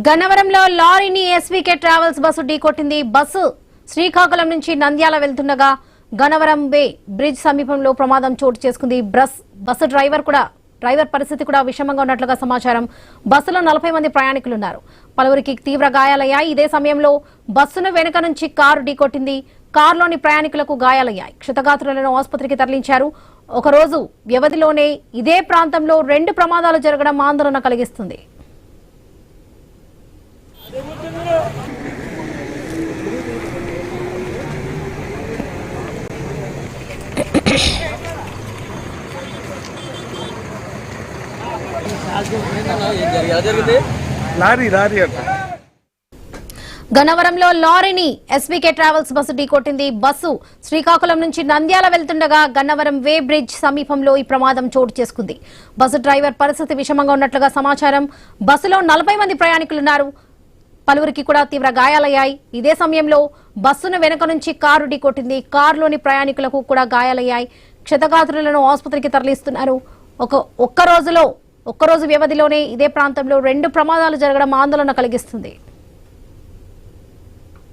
గన్నవరంలో లారీని SVK travels bus ఢీకొట్టింది. బస్సు శ్రీకాకుళం నుంచి నంద్యాల వెళ్తుండగా గన్నవరం బే బ్రిడ్జ్ సమీపంలో ప్రమాదం చోటు చేసుకుంది. బస్సు డ్రైవర్ పరిస్థితి కూడా విషమంగా ఉన్నట్లుగా సమాచారం. బస్సులో 40 మంది ప్రయాణికులున్నారు. పలువురికి తీవ్ర గాయాలయ్యాయి. ఇదే సమయంలో బస్సును వెనుక నుంచి కారు ఢీకొట్టింది. కారులోని ప్రయాణికులకు గాయాలయ్యాయి. క్షతగాత్రులను ఆసుపత్రికి తరలించారు. ఒక రోజు వ్యవధిలోనే ఇదే ప్రాంతంలో 2 ప్రమాదాలు జరగడం ఆందోళన కలిగిస్తుంది. గన్నవరంలో లారీని ఎస్వీకే ట్రావెల్స్ బస్సు ఢీకొట్టింది. బస్సు శ్రీకాకుళం నుంచి నంద్యాల వెళ్తుండగా గన్నవరం వే బ్రిడ్జ్ సమీపంలో ఈ ప్రమాదం చోటు చేసుకుంది. బస్సు డ్రైవర్ పరిస్థితి విషమంగా ఉన్నట్లుగా సమాచారం. బస్సులో 40 మంది ప్రయాణికులున్నారు. పలువురికి కూడా తీవ్ర గాయాలయ్యాయి. ఇదే సమయంలో బస్సును వెనుక నుంచి కారు ఢీకొట్టింది. కారులోని ప్రయాణికులకు కూడా గాయాలయ్యాయి. క్షతగాత్రులను ఆసుపత్రికి తరలిస్తున్నారు. ఒక్క రోజు వ్యవధిలోనే ఇదే ప్రాంతంలో 2 ప్రమాదాలు జరగడం ఆందోళన కలిగిస్తుంది.